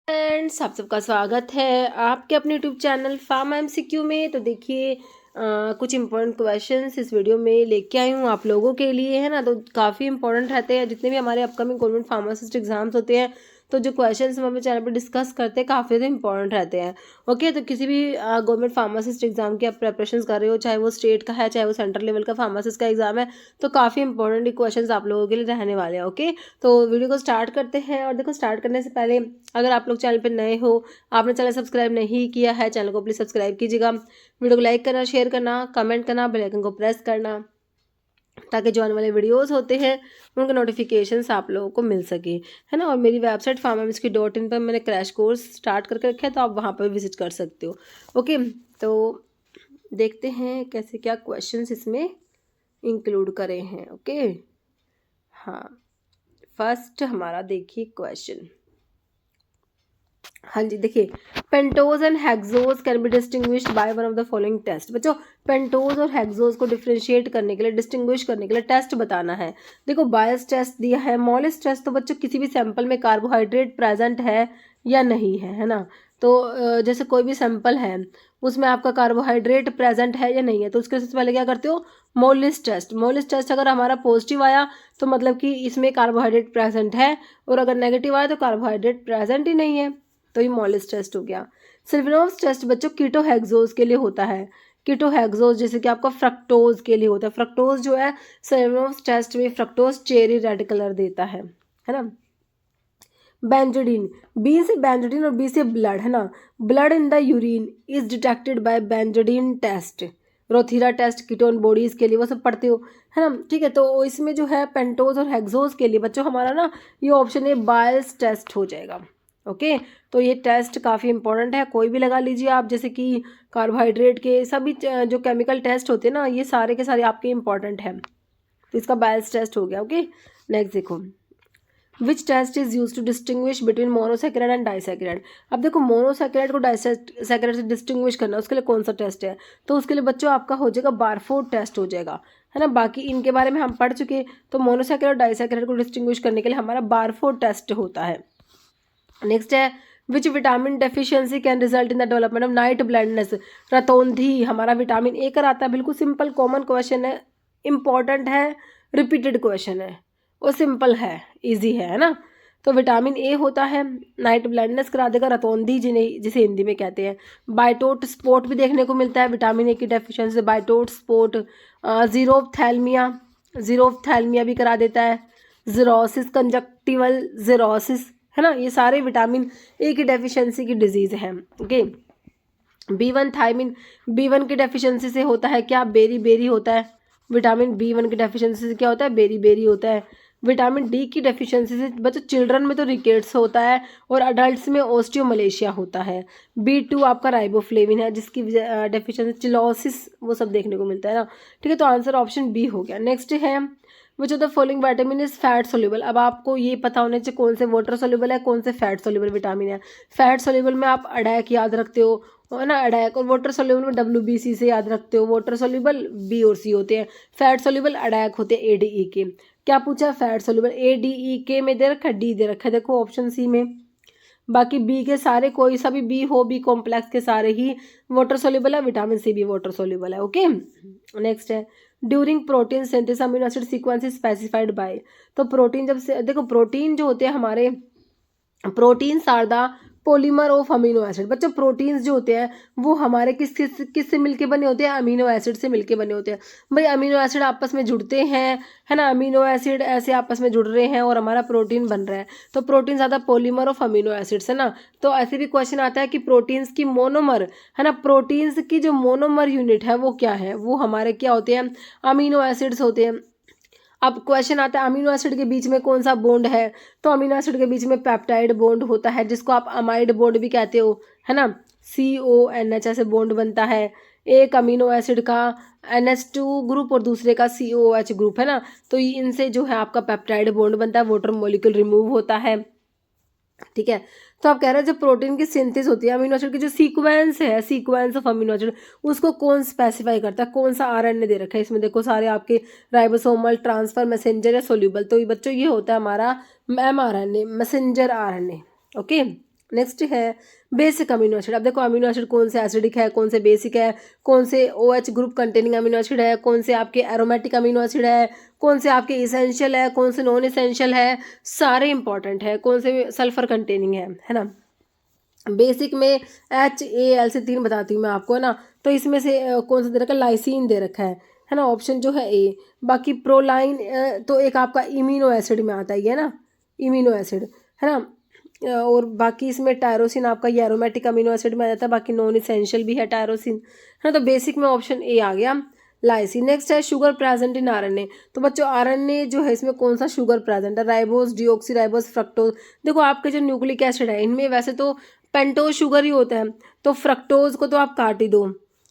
Friends, आप सबका स्वागत है आपके अपने यूट्यूब चैनल फार्मा एमसीक्यू में। तो देखिए कुछ इंपॉर्टेंट क्वेश्चंस इस वीडियो में लेके आई हूँ आप लोगों के लिए, है ना। तो काफ़ी इंपॉर्टेंट रहते हैं जितने भी हमारे अपकमिंग गवर्नमेंट फार्मासिस्ट एग्जाम्स होते हैं। तो जो क्वेश्चंस हम अपने चैनल पर डिस्कस करते हैं काफ़ी ज़्यादा इंपॉर्टेंट रहते हैं। ओके, तो किसी भी गवर्नमेंट फार्मासिस्ट एग्जाम की आप प्रेपरेशन कर रहे हो, चाहे वो स्टेट का है चाहे वो सेंट्रल लेवल का फार्मासिस्ट का एग्जाम है, तो काफ़ी इंपॉर्टेंट क्वेश्चंस आप लोगों के लिए रहने वाले हैं। ओके, तो वीडियो को स्टार्ट करते हैं। और देखो, स्टार्ट करने से पहले अगर आप लोग चैनल पर नए हो, आपने चैनल सब्सक्राइब नहीं किया है, चैनल को प्लीज़ सब्सक्राइब कीजिएगा। वीडियो को लाइक करना, शेयर करना, कमेंट करना, बेल आइकन को प्रेस करना, ताकि जो आने वाले वीडियोस होते हैं उनके नोटिफिकेशंस आप लोगों को मिल सके, है ना। और मेरी वेबसाइट pharmamsky.in पर मैंने क्रैश कोर्स स्टार्ट करके रखा है, तो आप वहाँ पर विजिट कर सकते हो। ओके, तो देखते हैं कैसे क्या क्वेश्चंस इसमें इंक्लूड करे हैं। ओके, हाँ, फर्स्ट हमारा देखिए क्वेश्चन। हाँ जी, देखिए, pentose and hexose can be distinguished by one of the following test. बच्चों, पेंटोज और हेक्सोज को डिफ्रेंशिएट करने के लिए, डिस्टिंग्विश करने के लिए टेस्ट बताना है। देखो, बायस टेस्ट दिया है, मॉलिस टेस्ट तो बच्चों किसी भी सैंपल में कार्बोहाइड्रेट प्रेजेंट है या नहीं है ना। तो जैसे कोई भी सैंपल है उसमें आपका कार्बोहाइड्रेट प्रेजेंट है या नहीं है, तो उसके सबसे पहले क्या करते हो, मोलिस टेस्ट। मोलिस टेस्ट अगर हमारा पॉजिटिव आया तो मतलब कि इसमें कार्बोहाइड्रेट प्रेजेंट है, और अगर नेगेटिव आया तो कार्बोहाइड्रेट प्रेजेंट ही नहीं है, तो ये मॉलिस टेस्ट हो गया। सिल्विनोव्स टेस्ट बच्चों कीटोहेक्सोज के लिए होता है। कीटोहेक्सोज जैसे कि आपका फ्रक्टोज के लिए होता है। फ्रक्टोज जो है सिल्विनोव्स टेस्ट में फ्रक्टोज चेरी रेड कलर देता है ना। बेंजोडिन, बी से बेंजोडिन और बी से ब्लड, है ना। Blood in the urine is detected by benzidine test. Rothera test ketone bodies के लिए, वो सब पढ़ते हो, है ना। ठीक है, तो इसमें जो है पेंटोज और हेक्सोज के लिए बच्चों हमारा ना ये ऑप्शन ए बायस टेस्ट हो जाएगा। ओके, तो ये टेस्ट काफ़ी इंपॉर्टेंट है, कोई भी लगा लीजिए आप। जैसे कि कार्बोहाइड्रेट के सभी जो केमिकल टेस्ट होते हैं ना, ये सारे के सारे आपके इंपॉर्टेंट हैं, तो इसका बायस टेस्ट हो गया। ओके, नेक्स्ट देखो, which test is use to distinguish between monosaccharide and disaccharide. अब देखो, मोनोसैकेराइड को डाइसैकेराइड से डिस्टिंग्विश करना, उसके लिए कौन सा टेस्ट है, तो उसके लिए बच्चों आपका हो जाएगा बारफोर्ड टेस्ट हो जाएगा, है ना। बाकी इनके बारे में हम पढ़ चुके, तो मोनोसैकेराइड और डाइसैकेराइड को डिस्टिंग्विश करने के लिए हमारा बारफोर्ड टेस्ट होता है। नेक्स्ट है, which vitamin deficiency can result in the development of night blindness. रतौंधी हमारा विटामिन ए कराता है। बिल्कुल सिंपल कॉमन क्वेश्चन है, इंपॉर्टेंट है, रिपीटेड क्वेश्चन है, वो सिंपल है, इजी है ना। तो विटामिन ए होता है, नाइट ब्लाइंडनेस करा देगा, रतौंधी जिसे हिंदी में कहते हैं। बाइटोट स्पॉट भी देखने को मिलता है विटामिन ए की डेफिशिएंसी, बाइटोट स्पॉट। जीरोफ्थैल्मिया भी करा देता है। जीरोसिस, कंजक्टिवल जीरोसिस, है ना। ये सारे विटामिन ए की डेफिशिएंसी की डिजीज हैं। ओके, B1 थायमिन, B1 की डेफिशिएंसी से होता है क्या, बेरी बेरी होता है। विटामिन B1 की डेफिशिएंसी से क्या होता है, बेरी बेरी होता है। विटामिन डी की डेफिशिएंसी से बच्चों चिल्ड्रन में तो रिकेट्स होता है, और अडल्ट्स में ऑस्टियोमलेशिया होता है। B2 आपका राइबोफ्लेविन है, जिसकी डेफिशिएंसी चिलोसिस, वो सब देखने को मिलता है ना। ठीक है, तो आंसर ऑप्शन बी हो गया। नेक्स्ट है, which of the following vitamin is fat soluble. अब आपको ये पता होना चाहिए कौन से वाटर सोल्यूबल है, कौन से फैट सोल्यूबल विटामिन है। फैट सोल्यूबल में आप अडैक याद रखते हो, है ना, अडैक। और वाटर सोल्यूबल में WBC से याद रखते हो। वाटर सोल्यूबल B और C होते हैं, फैट सोल्यूबल अडैक होते हैं ADEK। क्या पूछा, फैट सोल्यूबल ADEK में दे रखा है, D दे रखा है, देखो ऑप्शन C में। बाकी बी के सारे, कोई सा भी बी हो, बी कॉम्प्लेक्स के सारे ही वाटर सोल्यूबल है, विटामिन सी भी वाटर सोल्यूबल है। ओके, नेक्स्ट है, during protein synthesis amino acid sequence is specified by. तो प्रोटीन जब से, देखो प्रोटीन जो होते हैं हमारे, proteins are the polymer of amino acid. बच्चों, प्रोटीन्स जो होते हैं वो हमारे किस से मिलके बने होते हैं, अमीनो एसिड से मिलके बने होते हैं। भाई अमीनो एसिड आपस में जुड़ते हैं, है ना, अमीनो एसिड ऐसे आपस में जुड़ रहे हैं और हमारा प्रोटीन बन रहा है, तो प्रोटीन ज़्यादा पॉलीमर ऑफ अमीनो एसिड्स, है ना। तो ऐसे भी क्वेश्चन आता है कि प्रोटीन्स की मोनोमर, है ना, प्रोटीन्स की जो मोनोमर यूनिट है वो क्या है, वो हमारे क्या होते हैं, अमीनो एसिड्स होते हैं। अब क्वेश्चन आता है अमीनो एसिड के बीच में कौन सा बॉन्ड है, तो अमीनो एसिड के बीच में पेप्टाइड बॉन्ड होता है, जिसको आप अमाइड बॉन्ड भी कहते हो, है ना। CONH ऐसे बॉन्ड बनता है। एक अमीनो एसिड का NH2 ग्रुप और दूसरे का COOH ग्रुप, है ना। तो इनसे जो है आपका पेप्टाइड बॉन्ड बनता है, वाटर मॉलिक्यूल रिमूव होता है। ठीक है, तो आप कह रहे हैं जब प्रोटीन की सिंथेसिस होती है, अमीनो एसिड की जो सीक्वेंस है, सीक्वेंस ऑफ अमीनो एसिड, उसको कौन स्पेसिफाई करता है, कौन सा RNA दे रखा है इसमें, देखो सारे आपके राइबोसोमल, ट्रांसफर, मैसेंजर या सोल्यूबल। तो ये बच्चों ये होता है हमारा mRNA, messenger RNA। Okay, next है बेसिक अमीनो एसिड। अब देखो अमीनो एसिड कौन से एसिडिक है, कौन से बेसिक है, कौन से OH group containing amino acid है, कौन से आपके एरोमेटिक अमीनो एसिड है, कौन से आपके इसेंशियल है, कौन से नॉन इसेंशियल है, सारे इंपॉर्टेंट है, कौन से सल्फर कंटेनिंग है ना। बेसिक में HAL से 3 बताती हूँ मैं आपको, है ना। तो इसमें से कौन सा दे रखा है, लाइसिन दे रखा है ना, ऑप्शन जो है ए। बाकी प्रोलाइन तो एक आपका इम्यूनो एसिड में आता ही है ना, इम्यूनो एसिड, है ना। और बाकी इसमें टायरोसिन आपका ये एरोमेटिक अमीनो एसिड में आ जाता है, बाकी नॉन इसेंशियल भी है टायरोसिन, है ना। तो बेसिक में ऑप्शन ए आ गया, लाइसिन। नेक्स्ट है शुगर प्रेजेंट इन RNA। तो बच्चों RNA जो है इसमें कौन सा शुगर प्रेजेंट है, राइबोस, डिऑक्सी राइबोस, फ्रक्टोज। देखो आपके जो न्यूक्लिक एसिड है इनमें वैसे तो पेंटोज शुगर ही होता है, तो फ्रक्टोज को तो आप काट ही दो।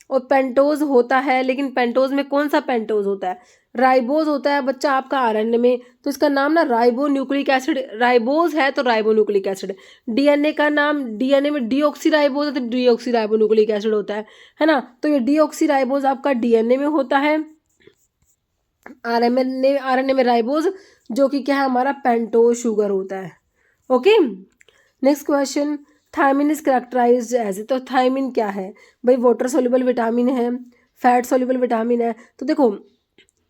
और पेंटोज होता है, लेकिन पेंटोज में कौन सा पेंटोज होता है, राइबोज होता है बच्चा आपका RNA में। तो इसका नाम ना राइबो न्यूक्लिक एसिड, राइबोज है तो राइबो न्यूक्लिक एसिड। DNA का नाम, DNA में डीऑक्सी राइबोज है तो डीऑक्सी राइबो न्यूक्लिक एसिड होता है ना। तो ये डीऑक्सी राइबोज आपका DNA में होता है, RNA में राइबोज जो कि क्या है हमारा पेंटोज शुगर होता है। Okay, next question, thiamine is characterized as. तो थायमिन क्या है भाई, वाटर सोल्यूबल विटामिन है, फैट सोल्यूबल विटामिन है। तो देखो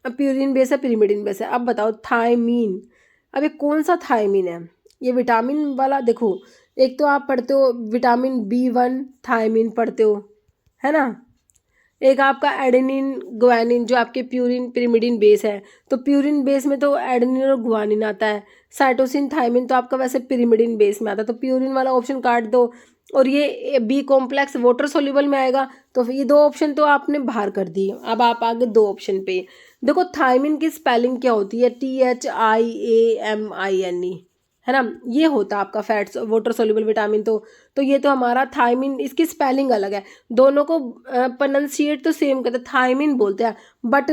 प्यूरिन बेस है, पिरिमिडिन बेस है। अब बताओ थायमीन, अब ये कौन सा थायमीन है, ये विटामिन वाला। देखो एक तो आप पढ़ते हो विटामिन B1 थायमीन पढ़ते हो, है ना। एक आपका एडेनिन ग्वानिन जो आपके प्यूरिन पिरिमिडिन बेस है, तो प्यूरिन बेस में तो एडेनिन और ग्वानिन आता है। साइटोसिन थायमिन तो आपका वैसे पिरिमिडिन बेस में आता है, तो प्यूरिन वाला ऑप्शन काट दो। और ये B कॉम्प्लेक्स वाटर सोल्यूबल में आएगा, तो ये 2 ऑप्शन तो आपने बाहर कर दिए। अब आप आगे 2 ऑप्शन पे देखो, थायमिन की स्पेलिंग क्या होती है, THIAMINE, है ना। ये होता है आपका फैट्स वाटर सोल्यूबल विटामिन। तो ये तो हमारा थायमिन, इसकी स्पेलिंग अलग है, दोनों को प्रोनाउंसिएट तो सेम करते हैं, थायमिन बोलते हैं, बट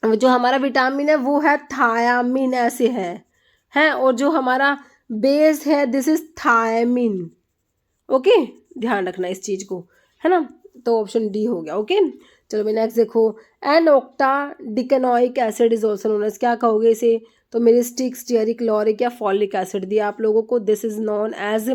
जो हमारा विटामिन है वो है थायामिन, ऐसे है। और जो हमारा बेस है दिस इज थायमिन। ओके, ध्यान रखना इस चीज़ को, है ना। तो ऑप्शन डी हो गया। ओके, चलो भाई नेक्स्ट देखो, n octadecanoic acid is also known as, क्या कहोगे इसे, तो मेरे स्टिक, स्टीयरिक, लॉरिक या फॉलिक एसिड दिया आप लोगों को। This is known as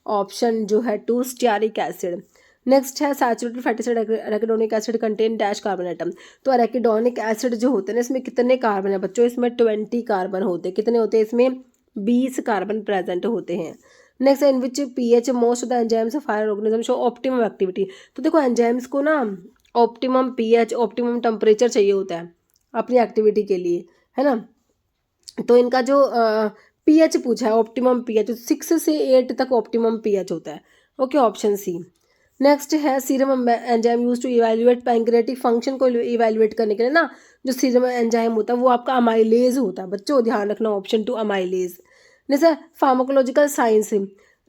option जो है 2 स्टीयरिक एसिड। नेक्स्ट है saturated fatty acid arachidonic acid contain dash carbon atom. तो एराकिडोनिक एसिड जो होते हैं ना इसमें कितने कार्बन है बच्चों, इसमें 20 कार्बन होते हैं। कितने होते हैं इसमें, 20 कार्बन प्रेजेंट होते हैं। Next in which pH most of the enzymes of higher organism show optimum activity. तो देखो एंजाइम्स को ना ऑप्टिमम pH, ऑप्टिमम टेम्परेचर चाहिए होता है अपनी एक्टिविटी के लिए, है ना। तो इनका जो pH पूछा है, ऑप्टिमम pH 6 से 8 तक ऑप्टिमम pH होता है। Okay, option C. नेक्स्ट है serum enzyme use to evaluate pancreatic function को इवेल्युएट करने के लिए ना, जो सीरम एंजाइम होता है वो आपका अमाइलेज होता है बच्चों, ध्यान रखना ऑप्शन 2 अमाइलेज। जैसे pharmacological science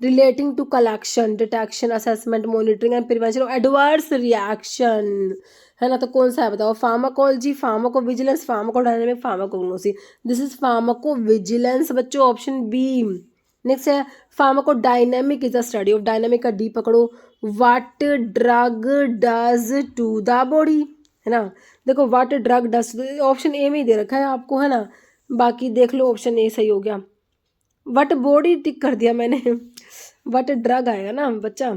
relating to collection, detection, assessment, monitoring and prevention of adverse reaction, है ना। तो कौन सा है बताओ, pharmacology, pharmacovigilance, pharmacodynamic, pharmacognosy. This is pharmacovigilance बच्चों, ऑप्शन बी। नेक्स्ट है pharmacodynamic is the study of, dynamic का डी पकड़ो, what drug does to the body, है ना। देखो what drug does, option A में ही दे रखा है आपको, है ना। बाकी देख लो ऑप्शन ए सही हो गया, वट बॉडी टिक कर दिया मैंने, वट ड्रग आएगा ना बच्चा।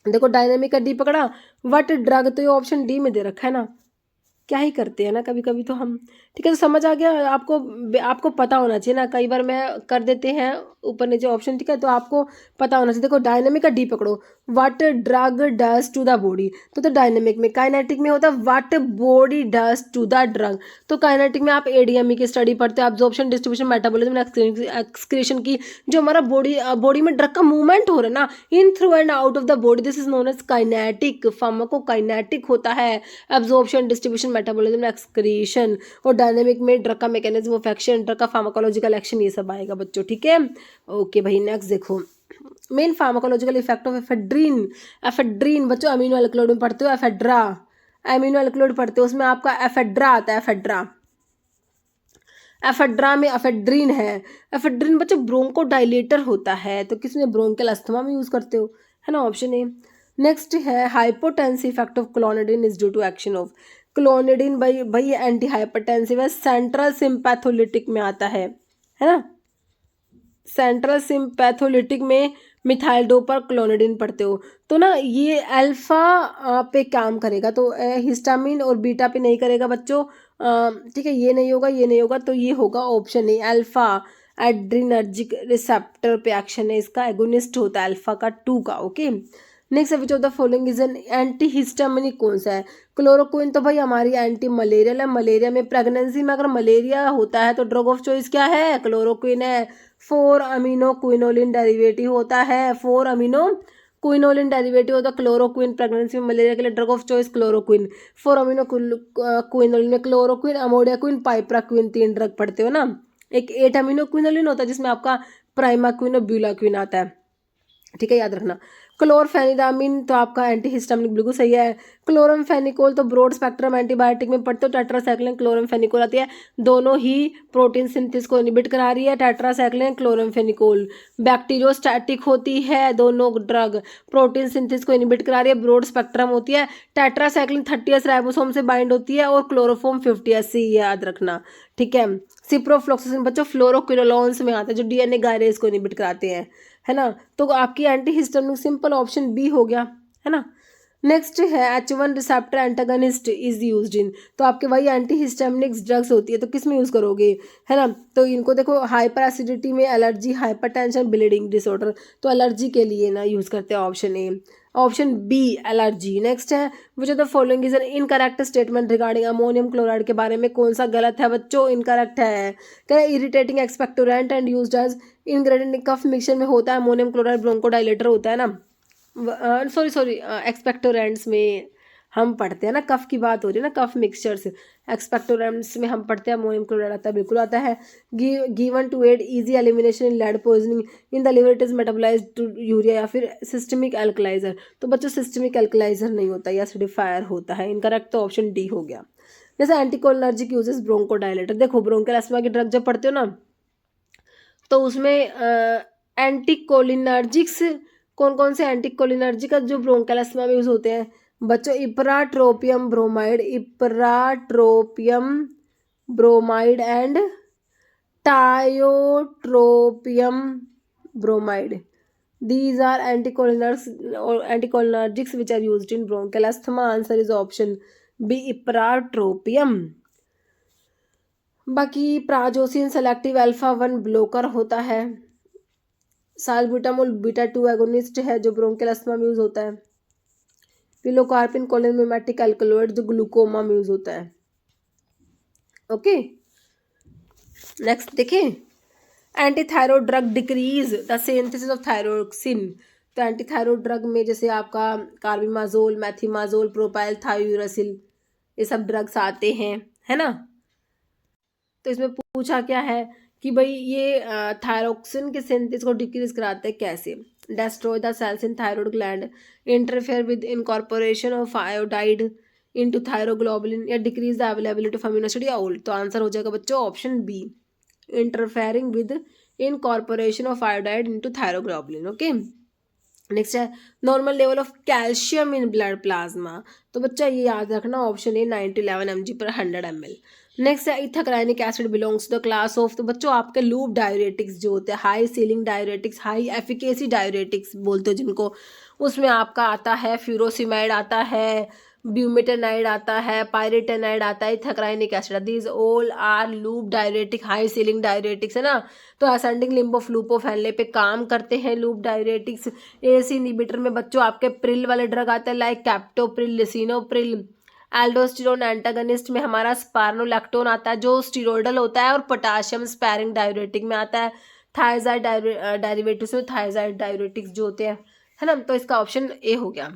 देखो डायनेमिक का डी पकड़ा, वट ड्रग, तो ये ऑप्शन डी में दे रखा है ना। क्या ही करते हैं ना कभी कभी तो हम। ठीक है, तो समझ आ गया आपको, आपको पता होना चाहिए ना, कई बार मैं कर देते हैं ऊपर नीचे ऑप्शन, ठीक है, तो आपको पता होना चाहिए। देखो डायनेमिक का डी पकड़ो, what drug does to the body, तो डायनेमिक में, काइनेटिक में होता है what body does to the drug. तो काइनेटिक में आप ADME की स्टडी पढ़ते हो, एब्जॉर्प्शन, डिस्ट्रीब्यूशन, मेटाबॉलिज्म, एक्सक्रीशन की, जो हमारा बॉडी में ड्रग का मूवमेंट हो रहा है ना in through and out of the body, this is known as kinetic. Pharmacokinetic होता है एब्जॉर्प्शन, डिस्ट्रीब्यूशन, मेटाबॉलिज्म, एक्सक्रीशन। और डायनेमिक में ड्रग का मैकेनिज्म ऑफ एक्शन, ड्रग का फार्माकोलॉजिकल एक्शन, ये सब आएगा बच्चों, ठीक है। ओके भाई नेक्स्ट देखो, main pharmacological effect of ephedrine. Ephedrine बच्चों अमीनो एल्कलॉइड में पढ़ते हो, एफेड्रा, अमीनो एल्कलॉइड पढ़ते हो, उसमें आपका एफेड्रा आता है, एफेड्रा। एफेड्रा में एफेड्रीन है। एफेड्रीन बच्चों ब्रोंको डायलेटर होता है, तो किसमें, ब्रोंकियल अस्थमा में यूज करते हो, है ना, ऑप्शन ए। नेक्स्ट है hypotensive effect of clonidine is due to action of. Clonidine भाई एंटी हाइपरटेंसिव है, सेंट्रल सिम्पैथोलिटिक में आता है ना। सेंट्रल सिम्पैथोलिटिक में मिथाइल डोप और क्लोनिडिन पढ़ते हो, तो ना ये अल्फा पे काम करेगा, तो हिस्टामिन और बीटा पे नहीं करेगा बच्चों। ठीक है, ये नहीं होगा, ये नहीं होगा, तो ये होगा option A alpha adrenergic receptor पे एक्शन है इसका, एगोनिस्ट होता है अल्फा का 2 का। Okay, next which of the following is an anti histaminic, कौन सा है? क्लोरोक्विन तो भाई हमारी एंटी मलेरियल है, मलेरिया में प्रेगनेंसी में अगर मलेरिया होता है तो ड्रग ऑफ चॉइस क्या है? क्लोरोक्विन है। 4 अमीनो क्विनोलिन डेरिवेटिव होता है, 4 अमीनो क्विनोलिन डेरिवेटिव होता है क्लोरोक्विन, प्रेगनेंसी में मलेरिया के लिए drug of choice chloroquine. 4 amino quinoline में क्लोरोक्विन, अमोडियाक्विन, पाइप्राक्विन, 3 ड्रग पढ़ते हो ना। एक 8 अमीनो क्विनोलिन होता है जिसमें आपका प्राइमाक्विन और ब्यूलाक्विन आता है, ठीक है, याद रखना। क्लोरफेनिदामिन तो आपका एंटीहिस्टामिनिक बिल्कुल सही है। क्लोरमफेनिकोल तो ब्रॉड स्पेक्ट्रम एंटीबायोटिक में पढ़ते हो, टेट्रासाइक्लिन क्लोरमफेनिकोल आती है, दोनों ही प्रोटीन सिंथेसिस को इनहिबिट करा रही है, टेट्रासाइक्लिन क्लोरमफेनिकोल। बैक्टीरियोस्टैटिक होती है दोनों ड्रग, प्रोटीन सिंथेसिस को इनहिबिट करा रही है, ब्रॉड स्पेक्ट्रम होती है। टेट्रासाइक्लिन 30S राइबोसोम से बाइंड होती है और क्लोरोफॉर्म 50S से, याद रखना, ठीक है। सिप्रोफ्लॉक्सासिन बच्चों फ्लोरोक्विनोलोन्स में आता है जो डीएनए गायरेज को इनहिबिट कराते हैं, है ना। तो आपकी एंटीहिस्टामिनिक सिंपल ऑप्शन बी हो गया, है ना। नेक्स्ट है H1 receptor antagonist is used in, तो आपके वही एंटीहिस्टामिनिक ड्रग्स होती है, तो किस में यूज़ करोगे, है ना। तो इनको देखो, हाइपर एसिडिटी में, एलर्जी, हाइपरटेंशन, ब्लीडिंग डिसऑर्डर, तो एलर्जी के लिए ना यूज़ करते हैं option A, option B allergy. Next है which of the following is an incorrect statement regarding ammonium chloride के बारे में कौन सा गलत है बच्चों? इनकरेक्ट है। क्या irritating expectorant and used as ingredient cough mixture में होता है, अमोनियम क्लोराइड ब्रोंकोडाइलेटर होता है ना। सॉरी एक्सपेक्टोरेंट्स में हम पढ़ते हैं ना, कफ की बात हो रही है ना, कफ मिक्सचर्स, एक्सपेक्टोरेंट्स में हम पढ़ते हैं अमोनियम क्लोराइड आता है, बिल्कुल आता है। Given to aid easy elimination in lead poisoning in the liver, it is metabolized to urea, या फिर सिस्टमिक एल्कलाइजर, तो बच्चों सिस्टमिक एल्कलाइजर नहीं होता, या एसिडिफायर होता है, इनकरेक्ट तो ऑप्शन डी हो गया। जैसे एंटीकोलिनर्जिक यूजेस ब्रोंकोडाइलेटर, देखो ब्रोंकियल अस्थमा की ड्रग जब पढ़ते हो ना, तो उसमें एंटीकोलिनर्जिक्स कौन कौन से एंटीकोलिनर्जिक जो ब्रोंकियल अस्थमा में यूज होते हैं बच्चों? Ipratropium bromide, ipratropium bromide and tiotropium bromide, these are anticholinergics which are used in bronchial asthma. Answer is option B ipratropium. बाकी प्राजोसिन सेलेक्टिव अल्फा 1 ब्लोकर होता है, साल्बुटामोल बीटा 2 एगोनिस्ट है जो bronchial asthma में use होता है, pilocarpine कोलिनमिमेटिक alkaloid जो glaucoma में यूज होता है। ओके, नेक्स्ट देखें, antithyroid drug decrease the synthesis of thyroxine, तो एंटीथायरॉइड ड्रग में जैसे आपका कार्बिमाजोल, मैथिमाजोल, प्रोपाइल थायोयूरासिल, ये सब ड्रग्स आते हैं, है ना। तो इसमें पूछा क्या है कि भाई ये थायरोक्सिन के सिंथेसिस को डिक्रीज कराते हैं कैसे? Destroy the cells in thyroid gland, interfere with incorporation of iodide into thyroglobulin, या decrease the availability of amino acid, या ओल्ड। तो आंसर हो जाएगा बच्चों option B, interfering with incorporation of iodide into thyroglobulin. Okay, next है normal level of calcium in blood plasma, तो बच्चा ये याद रखना option A 9-11 mg/100 ml। Next है ethacrynic acid belongs to the class of, तो बच्चों आपके लूप डायरेटिक्स जो होते हैं, high ceiling diuretics, high efficacy diuretics बोलते हो जिनको, उसमें आपका आता है फ्यूरोसिमाइड आता है, ब्यूमेटेनाइड आता है, पायरेटेनाइड आता है, ethacrynic acid, these all are loop diuretic, high ceiling diuretics, है ना। तो ascending limb of loop of फैलने पे काम करते हैं लूप डायरेटिक्स। एसी इनहिबिटर में बच्चों आपके प्रिल वाले ड्रग आते हैं like captopril, lisinopril. Aldosterone antagonist में हमारा स्पार्नोलैक्टोन आता है जो स्टीरोइडल होता है और पोटाशियम स्पैरिंग डायरेटिक में आता है। थायजाइड डायरेटिक्स में थायजाइड डायरेटिक्स जो होते हैं, है ना। तो इसका ऑप्शन ए हो गया।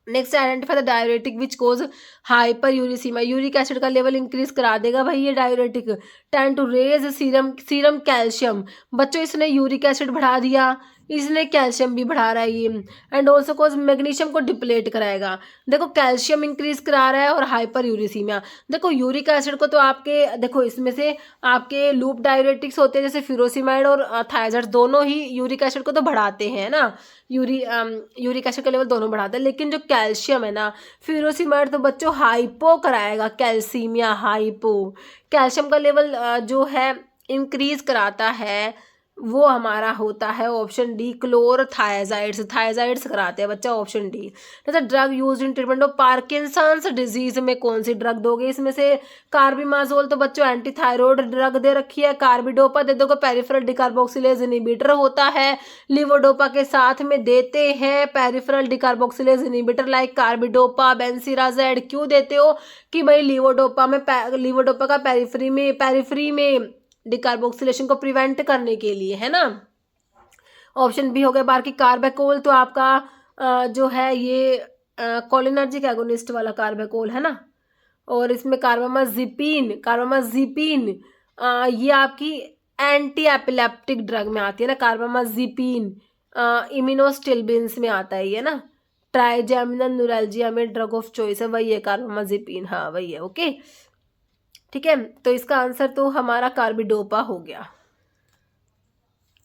Next identify the diuretic which causes hyperuricemia, uric acid का लेवल इंक्रीज करा देगा भाई ये diuretic. Tend to raise serum calcium, बच्चों इसने यूरिक एसिड बढ़ा दिया, इसने कैल्शियम भी बढ़ा रहा है ये। एंड ऑल्सो कोज मैग्नीशियम को डिप्लेट कराएगा, देखो कैल्शियम इंक्रीज करा रहा है और हाइपर यूरिसीमिया। देखो यूरिक एसिड को तो आपके देखो इसमें से आपके लूप डायरेटिक्स होते हैं जैसे फ्यूरोसिमाइड और थायजाइड, दोनों ही यूरिक एसिड को तो बढ़ाते हैं ना, यूरिक एसिड का लेवल दोनों बढ़ाता है। लेकिन जो कैल्शियम है ना, फ्यूरोसिमाइड तो बच्चों हाइपो कराएगा, कैल्सीमिया हाइपो। कैल्शियम का लेवल जो है इंक्रीज कराता है वो हमारा होता है ऑप्शन डी क्लोरथायाजाइड्स, थायाजाइड्स कराते हैं बच्चा, option D. Drug use in treatment of Parkinson's disease में कौन सी ड्रग दोगे? इसमें से कार्बिमाजोल तो बच्चों एंटी थायराइड ड्रग दे रखी है, कार्बिडोपा दे दोगे पेरिफेरल डिकार्बोक्सिलेज इनिबिटर होता है, लिवोडोपा के साथ में देते हैं पेरिफेरल डिकार्बोक्सिलेज इनिबिटर लाइक कार्बिडोपा बेंसिराजेड। क्यों देते हो? कि भाई लिवोडोपा का पेरिफेरी में डिकार्बोक्सिलेशन को प्रिवेंट करने के लिए, है ना। ऑप्शन बी हो गया। बाकी कार्बेकोल तो आपका जो है ये कोलिनर्जिक एगोनिस्ट वाला कार्बेकोल है ना, और इसमें कार्बामाजिपिन ये आपकी एंटी एपिलेप्टिक ड्रग में आती है ना, कार्बामाजिपिन इम्यूनोस्टिलबिन्स में आता है ये ना, ट्राइजेमिनल न्यूरल्जिया में ड्रग ऑफ चॉइस है, वही है कार्बामाजिपिन, हाँ वही है, ओके ठीक है। तो इसका आंसर तो हमारा कार्बिडोपा हो गया।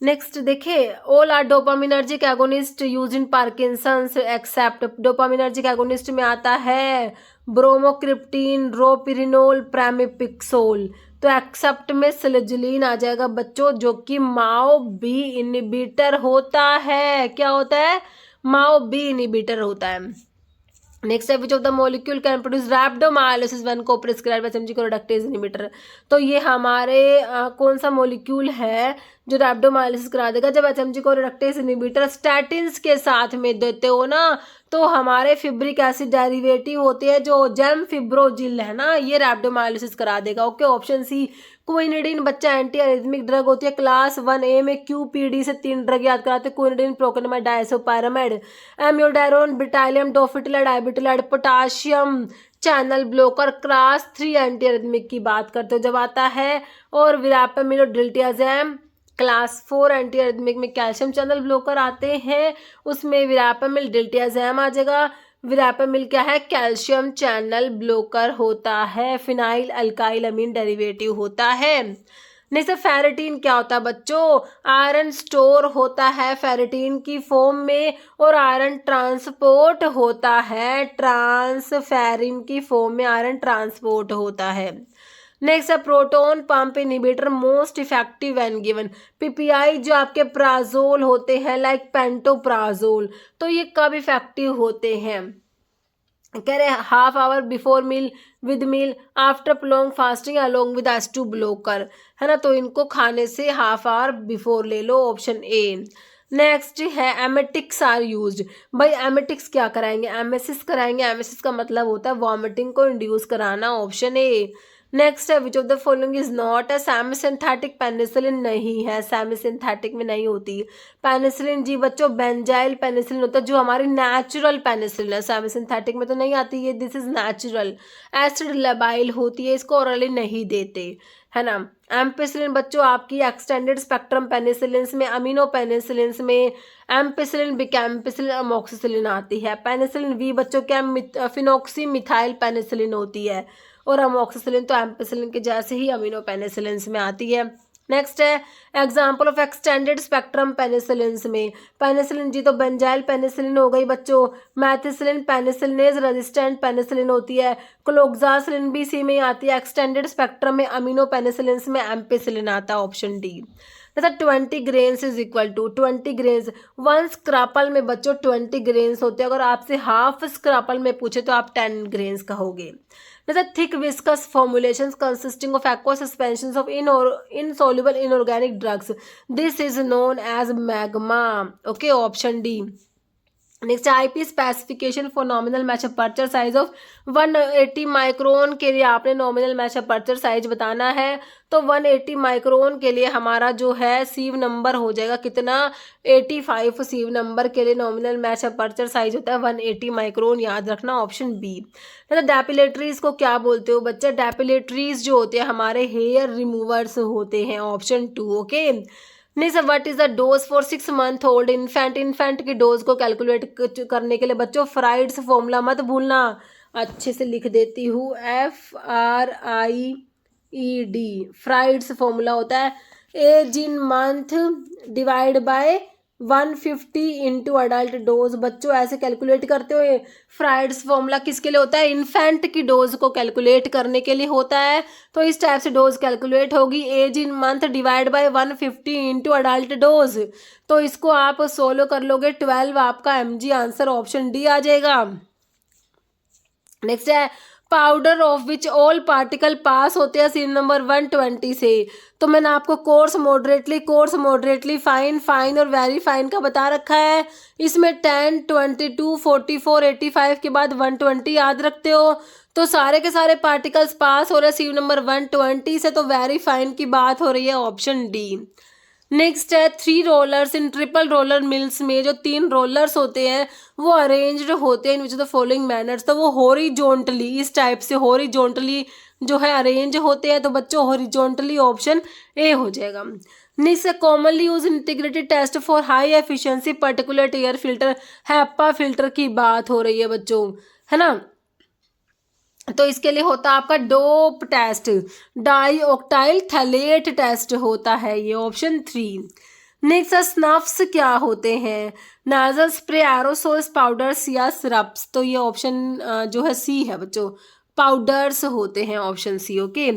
नेक्स्ट देखिए, all are dopaminergic agonist use in Parkinson's except. Dopaminergic agonist में आता है ब्रोमोक्रिप्टीन, रोपिरिनोल, प्रामिपिक्सोल। तो एक्सेप्ट में सिलेजिलिन आ जाएगा बच्चों, जो कि माओ बी इनिबिटर होता है। क्या होता है? माओ बी इनिबिटर होता है। नेक्स्ट है, which of the molecule can produce rhabdomyolysis when को प्रिस्क्राइब एचएमजी कोरोडक्टेज इनिबिटर। तो ये हमारे कौन सा मॉलिक्यूल है जो रैप्डोमायोलिसिस करा देगा? जब एचएमजी कोरोडक्टेज इनिबिटर स्टैटिन्स के साथ में देते हो ना, तो हमारे फिब्रिक एसिड डेरिवेटिव होते हैं जो जेम फिब्रोजिल है ना, ये रैप्डोमायोलिसिस करा देगा। ओके, ऑप्शन सी क्विनिडीन बच्चा एंटी एरिथमिक ड्रग होती है। क्लास 1A में QPD से 3 ड्रग याद कराते हैं, quinidine, procainamide, disopyramide, amiodarone, bretylium, dofetilide, ibutilide, potassium channel blocker. Class 3 anti arrhythmic की बात करते हो जब आता है, और विरापेमिल और डिल्टियाजैम। क्लास 4 एंटी एरिथमिक में कैल्शियम चैनल ब्लॉकर आते हैं, उसमें विरापेमिल, डिल्टियाजैम आ जाएगा। विरापेमिल क्या है? कैल्शियम चैनल ब्लॉकर होता है, फिनाइल अल्काइल अमीन डेरिवेटिव होता है। नेक्स्ट, फेरेटिन क्या होता है बच्चों? आयरन स्टोर होता है फेरेटिन की फॉर्म में, और आयरन ट्रांसपोर्ट होता है ट्रांसफेरिन की फॉर्म में, आयरन ट्रांसपोर्ट होता है। नेक्स्ट है, proton pump inhibitor most effective when given. PPI जो आपके प्राजोल होते हैं लाइक पेंटोप्राजोल, तो ये कब इफेक्टिव होते हैं? कह रहे half hour before meal, with meal, after prolong fasting, along with एस2 ब्लॉकर, है ना। तो इनको खाने से हाफ आवर बिफोर ले लो, ऑप्शन ए। नेक्स्ट है, एमेटिक्स आर यूज्ड। भाई एमेटिक्स क्या कराएंगे? एमेसिस कराएंगे। एमेसिस का मतलब होता है वॉमिटिंग को इंड्यूस कराना, ऑप्शन ए। नेक्स्ट है, which of the following is not a semi synthetic. Penicillin नहीं है, सेमी सिंथेटिक में नहीं होती पेनिसिलिन जी बच्चों, बेंजाइल पेनिसिलिन होता है जो हमारी नेचुरल पेनिसिलिन है, सेमी सिंथेटिक में तो नहीं आती है, this is natural. Acid labile होती है, इसको ऑरली नहीं देते, है ना। एम्पिसिलिन बच्चों आपकी एक्सटेंडेड स्पेक्ट्रम पेनिसिलिन में, अमीनो पेनिसिलिन में एम्पिसिलिन, बिकैम्पिसिलिन, अमोक्सिसिलिन आती है। पेनिसिलिन वी बच्चों क्या फिनोक्सी मिथाइल पेनिसिलिन होती है, और अमोक्सिसिलिन तो एम्पिसिलिन के जैसे ही अमीनो पेनिसिलिन में आती है। नेक्स्ट है, example of extended spectrum penicillin में, पेनिसिलिन जी तो बेंजाइल पेनिसिलिन हो गई बच्चों, मैथिसिलिन पेनिसिलिनेज रेजिस्टेंट पेनिसिलिन होती है, क्लोक्सासिलिन भी सी में आती है। एक्सटेंडेड स्पेक्ट्रम में अमीनो पेनिसिलिन में एम्पिसिलिन आता है, ऑप्शन डी। जैसा 20 grains is equal to 20 grains, 1 scruple में बच्चों 20 ग्रेन्स होते हैं। अगर आपसे हाफ स्क्रैपल में पूछे तो आप 10 ग्रेन्स कहोगे। जैसा thick viscous formulations consisting of aqua suspensions of insoluble inorganic drugs, this is known as magma, okay, option D. Next, IP specification for nominal mesh aperture size of 180 micron के लिए आपने nominal mesh aperture size बताना है, तो 180 micron के लिए हमारा जो है सीव नंबर हो जाएगा कितना? 85 सीव नंबर के लिए नॉमिनल मैच अपर्चर साइज होता है 180 माइक्रोन, याद रखना, ऑप्शन बी। डेपिलेटरीज को क्या बोलते हो बच्चा? डेपिलेटरीज जो होते हैं हमारे हेयर रिमूवर्स होते हैं, ऑप्शन 2, ओके। नहीं sir, what is the dose for 6 month old infant? Infant की डोज को कैलकुलेट करने के लिए बच्चों फ्राइड्स फॉर्मूला मत भूलना, अच्छे से लिख देती हूँ, FRIED, फ्राइड्स फॉर्मूला होता है age in month divide by 150 into adult dose. बच्चों ऐसे कैलकुलेट करते हो, फ्राइड्स फॉर्मूला किसके लिए होता है, इन्फेंट की डोज को कैलकुलेट करने के लिए होता है। तो इस टाइप से डोज कैलकुलेट होगी, age in month divide by 150 into adult dose. तो इसको आप सोल्व कर लोगे, 12 आपका mg आंसर ऑप्शन डी आ जाएगा। नेक्स्ट है powder of which all particle pass होते हैं सीन नंबर 120 से। तो मैंने आपको कोर्स मॉडरेटली, फाइन, फाइन और वेरी फाइन का बता रखा है। इसमें 10, 22, 44, 85 के बाद 120 याद रखते हो। तो सारे के सारे पार्टिकल्स पास हो रहे हैं सीन नंबर 120 से, तो वेरी फाइन की बात हो रही है, ऑप्शन डी। नेक्स्ट है 3 rollers in triple roller mills में जो 3 रोलर्स होते हैं वो अरेंज्ड होते हैं इन विच द फॉलोइंग मैनर्स। तो वो हॉरिजॉन्टली, इस टाइप से हॉरिजॉन्टली जो है अरेंज होते हैं। तो बच्चों हॉरिजॉन्टली ऑप्शन ए हो जाएगा। नेक्स्ट है commonly use integrated test for high efficiency particulate air filter, HEPA filter की बात हो रही है बच्चों, है ना। तो इसके लिए होता है आपका DOP test, di octyl phthalate test होता है ये, ऑप्शन 3। नेक्स्ट स्नफ्स क्या होते हैं, नाजल स्प्रे, एरोसोल्स, पाउडर्स या सिरप्स। तो ये ऑप्शन जो है सी है बच्चों, पाउडर्स होते हैं, ऑप्शन सी। ओके।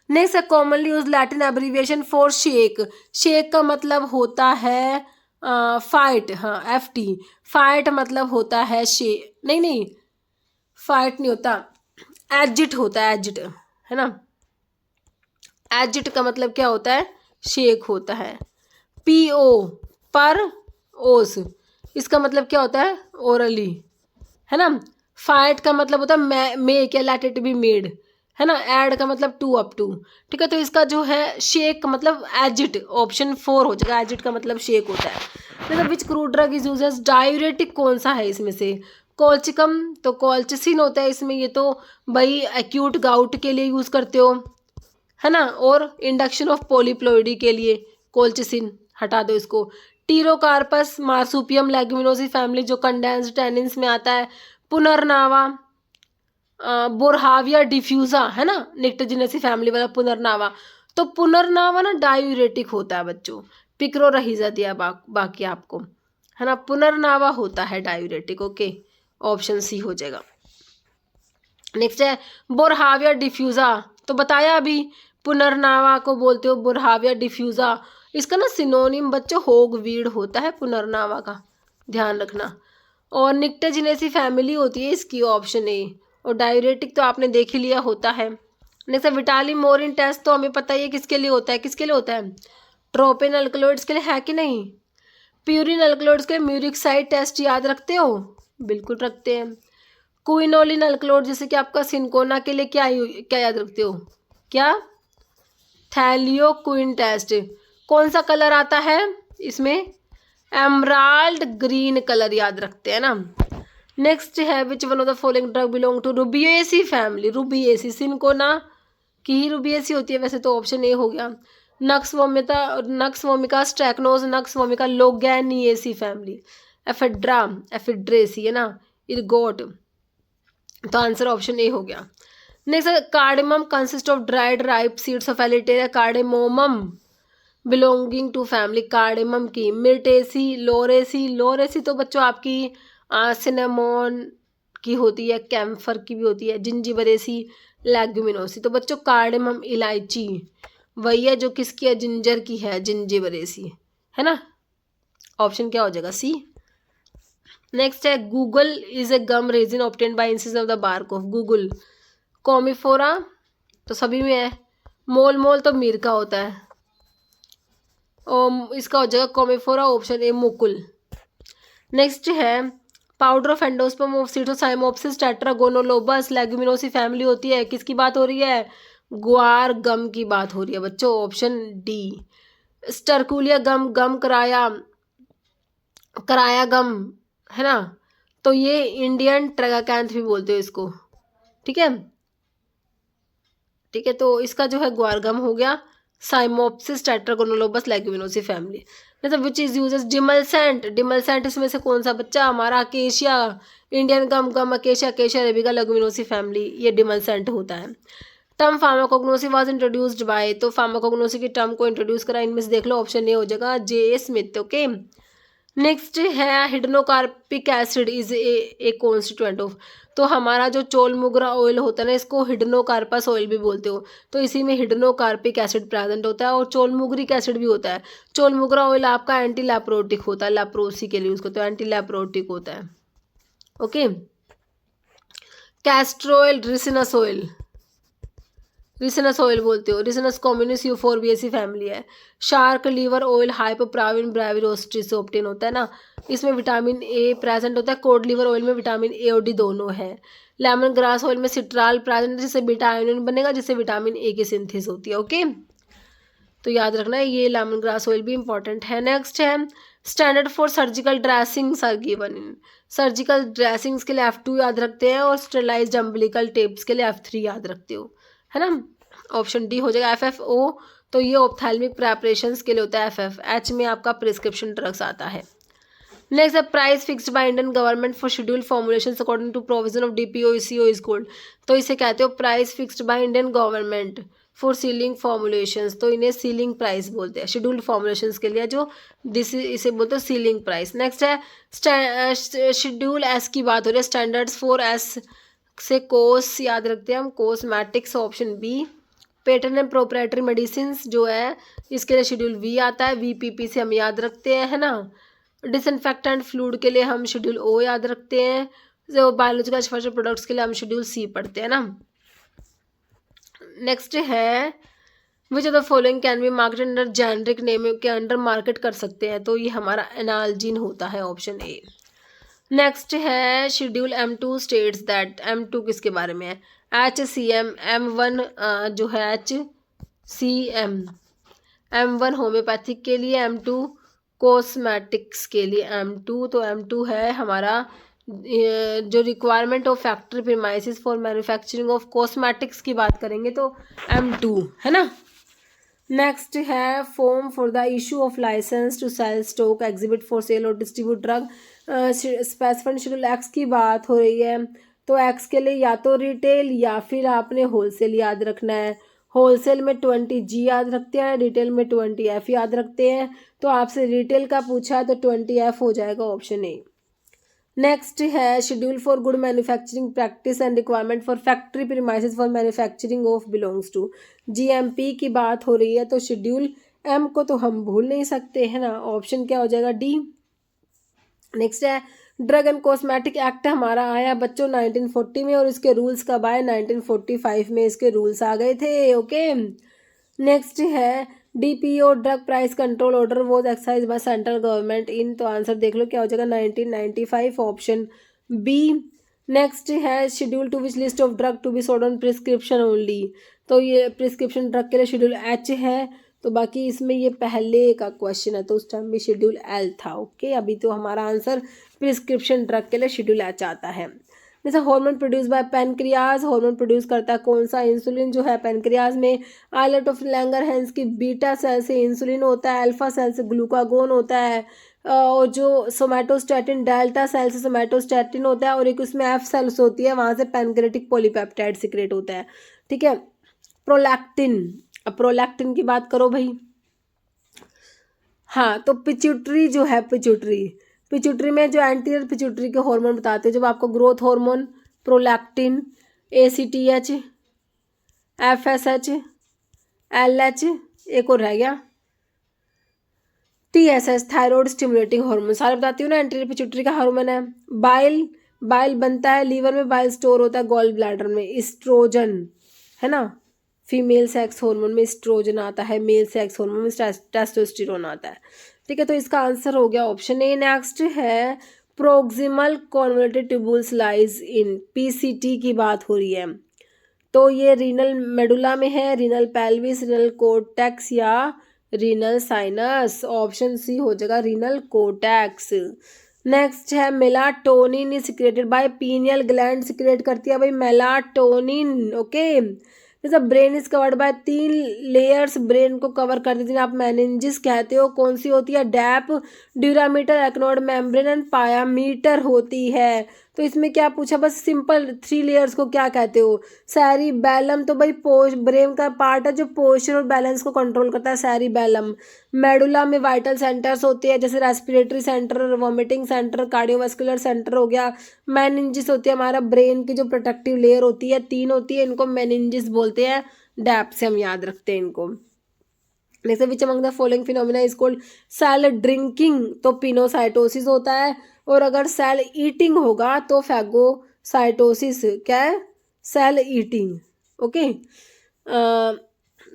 नेक्स्ट है commonly use Latin abbreviation for shake. Shake का मतलब होता है फाइट, हाँ FT। फाइट मतलब होता है नहीं फाइट नहीं होता, एजिट होता है, एजिट, है ना। एजिट का मतलब क्या होता है, शेक होता है। PO पर ओस, इसका मतलब क्या होता है, ओरली, है ना। फाइट का मतलब होता है मेक या लेट इट बी मेड, है ना। एड का मतलब टू, अप टू, ठीक है। तो इसका जो है शेक का मतलब एजिट, ऑप्शन 4 हो जाएगा। एजिट का मतलब शेक होता है। मतलब which crude drug is use as diuretic, कौन सा है इसमें से, कोल्चिकम। तो कोल्चिसिन होता है इसमें, ये तो भाई एक्यूट गाउट के लिए यूज करते हो, है ना। और इंडक्शन ऑफ पॉलीप्लोइडी के लिए कोल्चिसिन, हटा दो इसको। टीरोकार्पस मार्सुपियम लेग्यूमिनोसी फैमिली जो कंडेंस्ड टेनिन्स में आता है। पुनर्नावा, बोरहाविया डिफ्यूजा, है ना, निक्टोजेनेसी फैमिली वाला पुनर्नावा। तो पुनर्नावा ना डायूरेटिक होता है बच्चों, पिक्रो रहीजा दिया बाकी आपको, है ना। पुनर्नावा होता है डायूरेटिक। ओके, ऑप्शन सी हो जाएगा। नेक्स्ट है बोरहाविया डिफ्यूजा, तो बताया अभी, पुनर्नावा को बोलते हो बोरहाविया डिफ्यूजा। इसका ना सिनोनिम बच्चों होगवीड होता है पुनर्नावा का, ध्यान रखना। और निक्टोजेनेसी फैमिली होती है इसकी, ऑप्शन ए। और डायूरेटिक तो आपने देख ही लिया होता है। नेक्स्ट है विटालिमोरिन टेस्ट, तो हमें पता ही है किसके लिए होता है, किसके लिए होता है, ट्रोपिन अल्कलॉइड्स के लिए, है कि नहीं। प्यूरिन अल्कलॉइड्स के लिए म्यूरिक साइड टेस्ट याद रखते हो, बिल्कुल रखते हैं। क्विनोलिन अल्कलॉइड जैसे कि आपका सिंकोना के लिए क्या क्या याद रखते हो, क्या, थैलियोक्विन टेस्ट। कौन सा कलर आता है इसमें, एमराल्ड ग्रीन कलर याद रखते हैं ना। नेक्स्ट है which one of the following drug belong to Rubiaceae family. Rubiaceae cinchona की ही रुबिएसी होती है वैसे, तो ऑप्शन ए हो गया। Nux vomica, strychnos, nux vomica, loganiaceae family. Ephedra, ephedraceae, है ना, इर्गोट। तो आंसर ऑप्शन ए हो गया। Next cardamom consist of dried ripe seeds of elettaria cardamomum belonging to family cardamom की। मिर्टेसी, लोरेसी, लोरेसी तो बच्चों आपकी सिनेमोन की होती है, कैम्फर की भी होती है। जिंजिबरेसी, लेग्यूमिनोसी। तो बच्चों कार्डेमम इलायची वही है जो किसकी है, जिंजर की है, जिंजिबरेसी, है ना। ऑप्शन क्या हो जाएगा, सी। नेक्स्ट है guggul is a gum resin obtained by incision of the bark of guggul. Commiphora तो सभी में है। मोल मोल तो मीर का होता है, और इसका हो जाएगा commiphora, option A mukul. Next है powder of endosperm of cyamopsis tetragonolobus, leguminosae family होती है, किसकी बात हो रही है, ग्वार गम की बात हो रही है बच्चों, ऑप्शन डी। स्टरकुलिया गम, गम कराया, कराया गम, है ना। तो ये इंडियन ट्रैगाकैंथ भी बोलते हो इसको, ठीक है, ठीक है। तो इसका जो है ग्वारगम हो गया। साइमोप्सिस टेट्रागोनोलोबस लेग्यूमिनोसी फैमिली। मतलब विच इज यूज डिमलसेंट, डिमलसेंट इसमें से कौन सा बच्चा हमारा, acacia, Indian gum, gum acacia, acacia arabica, leguminosae family, ये डिमलसेंट होता है। Term pharmacognosy was introduced by, तो फार्माकोग्नोसी की टर्म को इंट्रोड्यूस करा इनमें से देख लो, ऑप्शन ए हो जाएगा जे स्मिथ। ओके, नेक्स्ट है hydnocarpic acid is a constituent of, तो हमारा जो चोलमुगरा ऑयल होता है ना, इसको हिडनोकार्पस ऑयल भी बोलते हो, तो इसी में हिडनोकार्पिक एसिड प्रेजेंट होता है और चोलमुगरिक एसिड भी होता है। चोलमुगरा ऑयल आपका एंटी लैप्रोटिक होता है, लैप्रोसी के लिए उसको तो एंटी लैप्रोटिक होता है। Okay, castor oil, Ricinus oil, Ricinus oil बोलते हो, रिसिनस कॉम्युनिस यूफोरबिएसी फैमिली है। शार्क लीवर ऑयल हाइपोप्राविन ब्राविरोस्ट्रिस से ऑब्टेन होता है ना, इसमें विटामिन ए प्रेजेंट होता है। कोड लीवर ऑयल में विटामिन ए और डी दोनों है। लेमन ग्रास ऑयल में सिट्राल प्रेजेंट, जिससे बीटा आयोनिन बनेगा, जिससे विटामिन ए की सिंथेसिस होती है। ओके, तो याद रखना है, ये लेमन ग्रास ऑयल भी इंपॉर्टेंट है। नेक्स्ट है standard for surgical dressings are given in, surgical dressings के लिए F2 याद रखते हैं और स्टेरलाइज्ड अम्बिलिकल टेप्स के लिए F3 याद रखते हो, है ना। ऑप्शन डी हो जाएगा। FFO, तो ये ऑप्थेल्मिक प्रेपरेशंस के लिए होता है। FFH में आपका प्रिस्क्रिप्शन ड्रग्स आता है। नेक्स्ट है price fixed by Indian government for schedule formulations according to provision of DPO ECO is called, तो इसे कहते हो price fixed by Indian government for ceiling formulations, तो इन्हें सीलिंग प्राइस बोलते हैं। शेड्यूल्ड फॉर्मुलेशंस के लिए जो इसे बोलते हैं सीलिंग प्राइस। नेक्स्ट है शेड्यूल एस की बात हो रही है, स्टैंडर्ड्स फॉर एस से कोस याद रखते हैं हम, cosmetics option B. Patent and proprietary medicine जो है इसके लिए शेड्यूल वी आता है, VPP से हम याद रखते हैं, है ना। डिसइंफेक्टेंट फ्लूइड के लिए हम शेड्यूल ओ याद रखते हैं। जो बायोलॉजिकल स्पेशल प्रोडक्ट्स के लिए हम शेड्यूल सी पढ़ते हैं ना। नेक्स्ट है which of the following can be market under generic name के अंडर मार्केट कर सकते हैं, तो ये हमारा एनाल्जिन होता है, ऑप्शन ए। नेक्स्ट है schedule M2 states that, M2 किसके बारे में है, HCM, M1 जो है HCM, M1 होम्योपैथिक के लिए, M2 कॉस्मेटिक्स के लिए M2, तो M2 है हमारा जो requirement of factory premises for manufacturing of cosmetics की बात करेंगे तो M2 है ना। नेक्स्ट है form for the issue of licence to sell stock exhibit for sale और distribute drug, specified schedule X की बात हो रही है, तो एक्स के लिए या तो रिटेल या फिर आपने होलसेल याद रखना है। होलसेल में 20G याद रखते हैं, रिटेल में 20F याद रखते हैं, तो आपसे रिटेल का पूछा तो 20F हो जाएगा, ऑप्शन ए। नेक्स्ट है schedule for good manufacturing practice and requirement for factory premises for manufacturing of belongs to GMP की बात हो रही है, तो शेड्यूल M को तो हम भूल नहीं सकते, है ना। ऑप्शन क्या हो जाएगा, डी। नेक्स्ट है ड्रग एंड कॉस्मेटिक एक्ट हमारा आया बच्चों 1940 में, और इसके रूल्स कब आए, 1945 में इसके रूल्स आ गए थे। ओके, नेक्स्ट है DPO drug price control order was excise by central government in, तो आंसर देख लो क्या हो जाएगा, 1995, ऑप्शन बी। नेक्स्ट है schedule to which list of drug to be sold on prescription only, तो ये प्रिस्क्रिप्शन ड्रग के लिए शेड्यूल H है, तो बाकी इसमें ये पहले का क्वेश्चन है तो उस टाइम भी शेड्यूल L था। ओके, अभी तो हमारा आंसर प्रिस्क्रिप्शन ड्रग के लिए शेड्यूल H आता है। जैसे hormone produce by pancreas, hormone produce करता है कौन सा, इंसुलिन जो है पेनक्रियाज में। आइलेट ऑफ लैंगरहैंस की बीटा सेल से इंसुलिन होता है, अल्फा सेल से ग्लूकागोन होता है, और जो सोमैटोस्टैटिन डेल्टा सेल से सोमैटोस्टैटिन होता है, और एक उसमें F सेल्स होती है, वहाँ से पैनक्रेटिक पॉलीपेप्टाइड सिक्रेट होता है। ठीक है, प्रोलैक्टिन, अब प्रोलैक्टिन की बात करो भाई, हाँ, तो पिट्यूटरी जो है, पिट्यूटरी में जो एंटीरियर पिट्यूटरी के हार्मोन बताते हैं, जब आपको growth hormone, prolactin, ACTH, FSH, LH, एक और रह गया TSH, थायराइड स्टिमुलेटिंग हार्मोन, सारे बताती हूँ ना, एंटीरियर पिट्यूटरी का हार्मोन है। बाइल बनता है लीवर में, बाइल स्टोर होता है गॉल ब्लैडर में। एस्ट्रोजन है ना, फीमेल सेक्स हार्मोन में एस्ट्रोजन आता है, मेल सेक्स हार्मोन में टेस्टोस्टेरोन आता है। ठीक है, तो इसका आंसर हो गया ऑप्शन ए। नेक्स्ट है proximal convoluted tubules lies in, PCT की बात हो रही है, तो ये रीनल मेडुला में है, रीनल पेल्विस, रीनल कोर्टेक्स या रीनल साइनस, ऑप्शन सी हो जाएगा रीनल कोर्टेक्स। नेक्स्ट है melatonin is secreted by pineal gland, secrete करती है भाई मेलाटोनिन। ओके, जैसे brain is covered by 3 layers, brain को कवर कर देती है, आप मेनिंजिस कहते हो, कौन सी होती है, डैप, dura mater, arachnoid membrane and pia mater होती है। तो इसमें क्या पूछा, बस सिंपल 3 लेयर्स को क्या कहते हो, सेरिबैलम तो भाई ब्रेन का पार्ट है जो पोस्चर और बैलेंस को कंट्रोल करता है, सेरिबैलम। मेडुला में वाइटल सेंटर्स होते हैं जैसे respiratory centre, vomiting centre, cardiovascular centre हो गया। मेनिंजिस होती है हमारा ब्रेन की जो प्रोटेक्टिव लेयर होती है, 3 होती है, इनको मेनिंजिस बोलते हैं, डैप से हम याद रखते हैं इनको। Next which among the following phenomena is called cell drinking, तो पिनोसाइटोसिस होता है, और अगर सेल ईटिंग होगा तो फैगोसाइटोसिस, क्या है, सेल ईटिंग। ओके,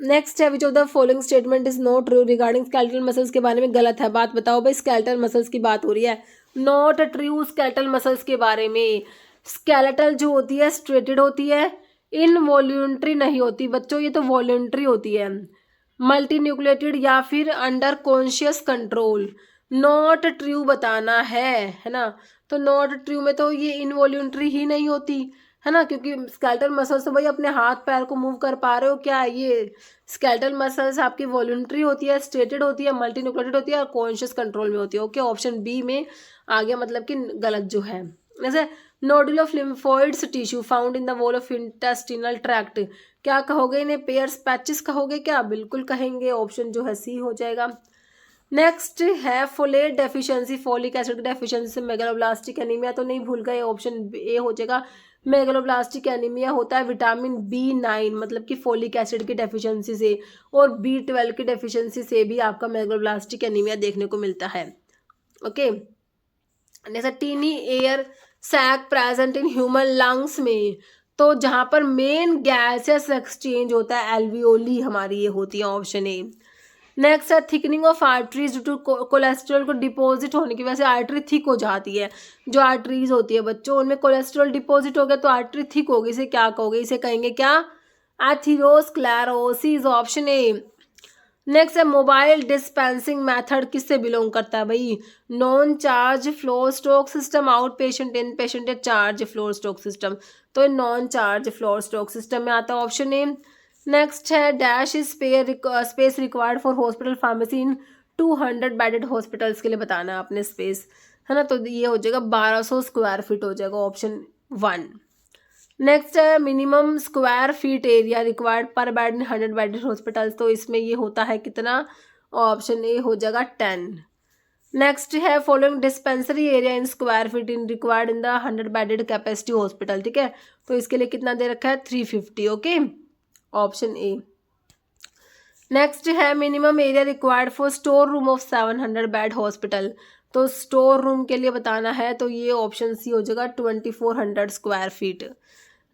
नेक्स्ट है which of the following statement is not true regarding skeletal muscles, के बारे में गलत है, बात बताओ भाई, स्केलेटल मसल्स की बात हो रही है, नॉट ट्रू स्केलेटल मसल्स के बारे में। स्केलेटल जो होती है स्ट्रेटेड होती है, इनवॉल्यूंट्री नहीं होती बच्चों, ये तो वॉल्यूंट्री होती है, मल्टी न्यूक्लिएटेड या फिर under conscious control. Not true बताना है ना, तो नॉट ट्रू में तो ये इनवॉल्यूंट्री ही नहीं होती है ना, क्योंकि स्केलेटल मसल्स तो भाई अपने हाथ पैर को मूव कर पा रहे हो, क्या ये स्केलेटल मसल्स आपकी वॉल्यूंट्री होती है, स्टेटेड होती है, मल्टी न्यूक्लिएटेड होती है और कॉन्शियस कंट्रोल में होती है। ओके, ऑप्शन बी में आ गया, मतलब कि गलत जो है। जैसे nodule of lymphoids tissue found in the wall of intestinal tract, क्या कहोगे इन्हें, पेयर्स पैचेस कहोगे क्या, बिल्कुल कहेंगे, ऑप्शन जो है सी हो जाएगा। नेक्स्ट है फोलेट डेफिशिएंसी, फोलिक एसिड की डेफिशिएंसी से मेगालोब्लास्टिक एनीमिया, तो नहीं भूल गए, ऑप्शन ए हो जाएगा। मेगालोब्लास्टिक एनीमिया होता है विटामिन B9 मतलब कि फोलिक एसिड की डेफिशिएंसी से, और B12 की डेफिशिएंसी से भी आपका मेगालोब्लास्टिक एनीमिया देखने को मिलता है। ओके, जैसे tiny air sac present in human lungs में, तो जहां पर मेन गैसेस एक्सचेंज होता है एल्वियोली हमारी ये होती है, ऑप्शन ए। नेक्स्ट है thickening of arteries due to cholesterol को डिपॉजिट होने की वजह से आर्टरी थिक हो जाती है। जो आर्टरीज होती है बच्चों उनमें कोलेस्ट्रॉल डिपॉजिट हो गया तो आर्टरी थिक होगी, इसे क्या कहोगे, इसे कहेंगे क्या, एथेरोस्क्लेरोसिस, ऑप्शन ए। नेक्स्ट है मोबाइल डिस्पेंसिंग मेथड किससे बिलोंग करता है भाई, non charge flow stock system, out patient, in patient या चार्ज फ्लो स्टॉक सिस्टम, तो non charge flow stock system में आता है, ऑप्शन ए। नेक्स्ट है dash is space required for hospital pharmacy in 200 bedded hospitals, के लिए बताना है आपने स्पेस, है ना, तो ये हो जाएगा 1200 स्क्वायर फीट हो जाएगा, ऑप्शन 1। नेक्स्ट है minimum square feet area required पर बेड इन 100 बेडेड हॉस्पिटल्स, तो इसमें ये होता है कितना, ऑप्शन ए हो जाएगा 10। नेक्स्ट है following dispensary area in square feet in required in the 100 bedded capacity hospital, ठीक है, तो इसके लिए कितना दे रखा है 350, ओके, ऑप्शन ए। नेक्स्ट है minimum area required for store room of 700 bed hospital, तो स्टोर रूम के लिए बताना है, तो ये ऑप्शन सी हो जाएगा 2400 स्क्वायर फीट।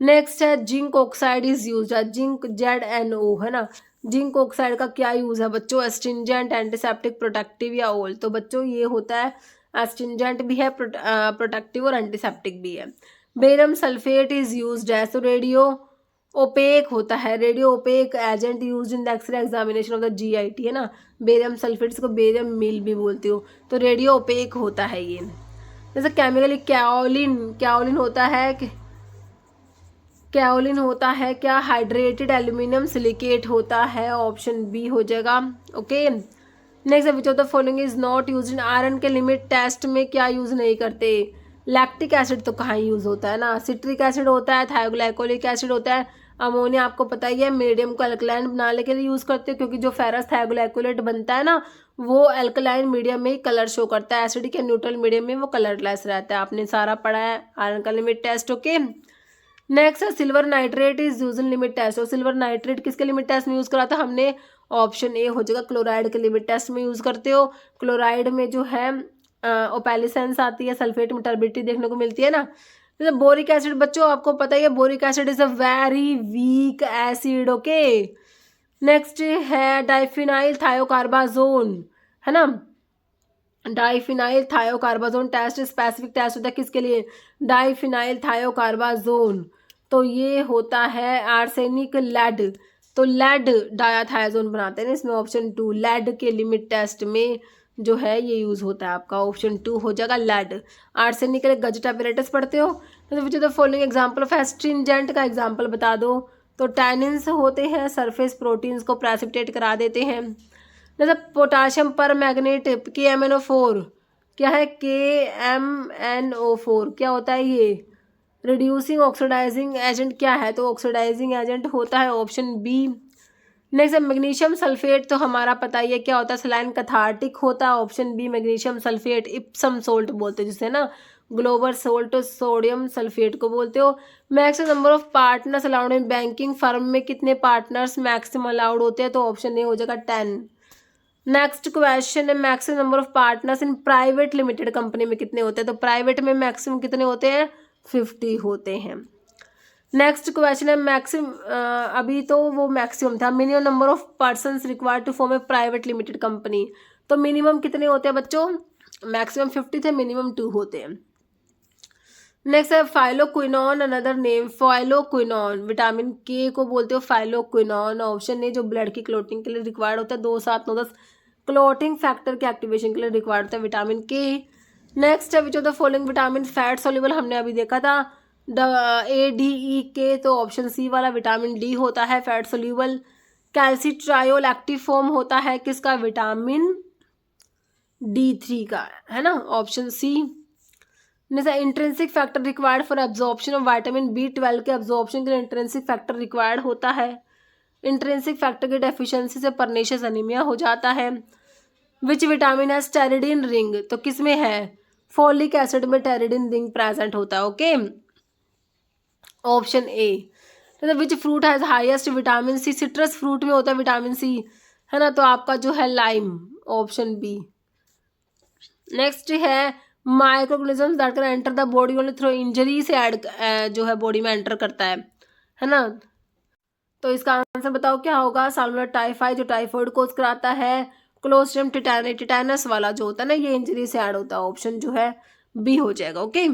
नेक्स्ट है जिंक ऑक्साइड इज यूज है, जिंक ZnO है ना, जिंक ऑक्साइड का क्या यूज है बच्चों, एस्ट्रिंजेंट, एंटीसेप्टिक, प्रोटेक्टिव या ओल, तो बच्चों ये होता है एस्ट्रिंजेंट भी है, प्रोटेक्टिव और एंटीसेप्टिक भी है। बेरियम सल्फेट इज यूज्ड है, तो रेडियो ओपेक होता है, radio opaque agent use in the x ray examination of the GIT है ना, बेरियम सल्फेट को बेरियम मिल भी बोलते हो, तो रेडियो ओपेक होता है ये। जैसे केमिकली कैओलिन होता है, कैओलिन होता है क्या, हाइड्रेटेड एल्यूमिनियम सिलिकेट होता है, ऑप्शन बी हो जाएगा, okay. Next which of the following is not use in iron के लिमिट टेस्ट में क्या यूज नहीं करते, लैक्टिक एसिड तो कहाँ यूज होता है ना, सिट्रिक एसिड होता है, थायोग्लाइकोलिक एसिड होता है, अमोनिया आपको पता ही है मीडियम को अल्कलाइन बनाने के लिए यूज करते हो, क्योंकि जो फेरस थायोग्लाइकोलेट बनता है ना वो अल्कलाइन मीडियम में ही कलर शो करता है, एसिडिक या न्यूट्रल मीडियम में वो कलरलेस रहता है, आपने सारा पढ़ा है आयरन का लिमिट टेस्ट, ओके। नेक्स्ट है silver nitrate is use in limit test, और सिल्वर नाइट्रेट किसके लिमिट टेस्ट में यूज करा था हमने, ऑप्शन ए हो जाएगा, क्लोराइड के लिमिट टेस्ट में यूज करते हो। क्लोराइड में जो है ओपैलिसेंस आती है, सल्फेट में टर्बिडिटी देखने को मिलती है ना। जैसे बोरिक एसिड बच्चों आपको पता ही है, boric acid is a very weak acid, okay. Next है डाइफिनाइल थायोकार्बाजोन है ना, डाइफिनाइल थायोकार्बाजोन टेस्ट स्पेसिफिक टेस्ट होता है किसके लिए, डाइफिनाइल थायोकार्बाजोन, तो ये होता है आर्सेनिक लेड, तो लेड डायाथायोजोन बनाते हैं ना इसमें, ऑप्शन 2 लेड के लिमिट टेस्ट में जो है ये यूज होता है आपका, ऑप्शन 2 हो जाएगा लेड। आर्सेनिक गजट एपरेटस पढ़ते हो, तो फॉलोइंग एग्जांपल ऑफ एस्ट्रिंजेंट का एग्जांपल बता दो, तो टैनिन्स होते हैं, सरफेस प्रोटीन्स को प्रेसिपिटेट करा देते हैं। जैसे पोटाशियम पर मैग्नेट KMnO4 क्या है, KMNO4 क्या होता है ये, रिड्यूसिंग ऑक्सीडाइजिंग एजेंट क्या है, तो ऑक्सीडाइजिंग एजेंट होता है ऑप्शन बी। नेक्स्ट है मैग्नीशियम सल्फेट, तो हमारा पता ही है क्या होता है, सलाइन कैथार्टिक होता है, option B magnesium sulphate. Epsom salt बोलते हैं जिसे ना, ग्लोबल सोल्ट सोडियम सल्फेट को बोलते हो। Maximum number of partners allowed in banking firm में कितने पार्टनर्स मैक्सिमम अलाउड होते हैं, तो ऑप्शन ए हो जाएगा 10। नेक्स्ट क्वेश्चन है maximum number of partners in private limited company में कितने होते हैं, तो प्राइवेट में मैक्सिमम कितने होते हैं, 50 होते हैं। नेक्स्ट क्वेश्चन है मैक्सिमम, अभी तो वो मैक्सिमम था, minimum number of persons required to form a private limited company, तो मिनिमम कितने होते हैं बच्चों, मैक्सिमम 50 थे, मिनिमम 2 होते हैं। नेक्स्ट है फाइलोक्विनॉन, अनदर नेम फाइलोक्विनॉन, विटामिन के को बोलते हो फाइलोक्विनॉन, ऑप्शन ए जो ब्लड की क्लोटिंग के लिए रिक्वायर्ड होता है, 2, 7, 9, 10 क्लोटिंग फैक्टर के एक्टिवेशन के लिए रिक्वायर्ड होता है विटामिन के। नेक्स्ट है which of the following vitamin fat soluble, हमने अभी देखा था ADEK, तो ऑप्शन सी वाला विटामिन डी होता है fat soluble. Calcitriol active form होता है किसका, विटामिन D3 का, है ना, option C. Intrinsic factor required for absorption of vitamin B12 के एब्जॉर्प्शन के लिए इंट्रिंसिक फैक्टर रिक्वायर्ड होता है। इंट्रिंसिक फैक्टर की डेफिशिएंसी से परनेशियस एनीमिया हो जाता है। विच विटामिन है टेरिडिन रिंग, तो किस में है, फोलिक एसिड में टेरिडिन रिंग प्रेजेंट होता है, okay, option A. Which fruit has highest vitamin C, citrus fruit में होता है विटामिन सी, है ना, तो आपका जो है लाइम, ऑप्शन बी। नेक्स्ट है microorganisms that can enter the body only through injury से ऐड जो है बॉडी में एंटर करता है ना, तो इसका आंसर बताओ क्या होगा, साल्मोनेला टाइफाई जो टाइफाइड कोज कराता है, क्लोस्ट्रिडियम टिटानी टिटानस वाला जो होता है ना, ये इंजरी से ऐड होता है, ऑप्शन जो है बी हो जाएगा, ओके।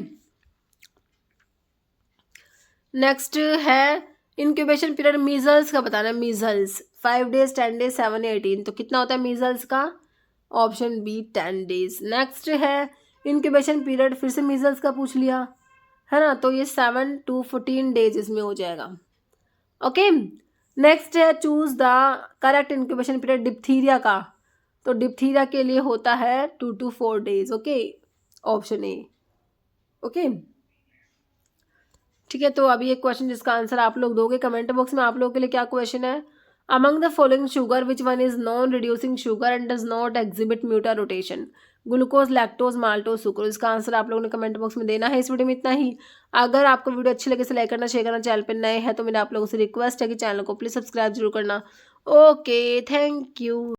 नेक्स्ट है इंक्यूबेशन पीरियड मीजल्स का बताना, मीजल्स 5 डेज 10 डेज 7 18, तो कितना होता है मीजल्स का, ऑप्शन बी 10 डेज। नेक्स्ट है इंक्यूबेशन पीरियड, फिर से मीजल्स का पूछ लिया, है ना, तो ये 7 to 14 डेज इसमें हो जाएगा, ओके। नेक्स्ट है choose the correct incubation period diphtheria का, तो डिप्थीरिया के लिए होता है 2 to 4 days, okay, option A, okay, ठीक है। तो अभी एक क्वेश्चन जिसका आंसर आप लोग दोगे कमेंट बॉक्स में, आप लोगों के लिए क्या क्वेश्चन है, among the following sugar which one is non reducing sugar and does not exhibit mutarotation, glucose lactose maltose sucrose, इसका आंसर आप लोगों ने कमेंट बॉक्स में देना है। इस वीडियो में इतना ही। अगर आपको वीडियो अच्छी लगे तो लाइक करना, शेयर करना, चैनल पर नए हैं तो मेरा आप लोगों से रिक्वेस्ट है कि चैनल को प्लीज सब्सक्राइब जरूर करना, ओके, थैंक यू।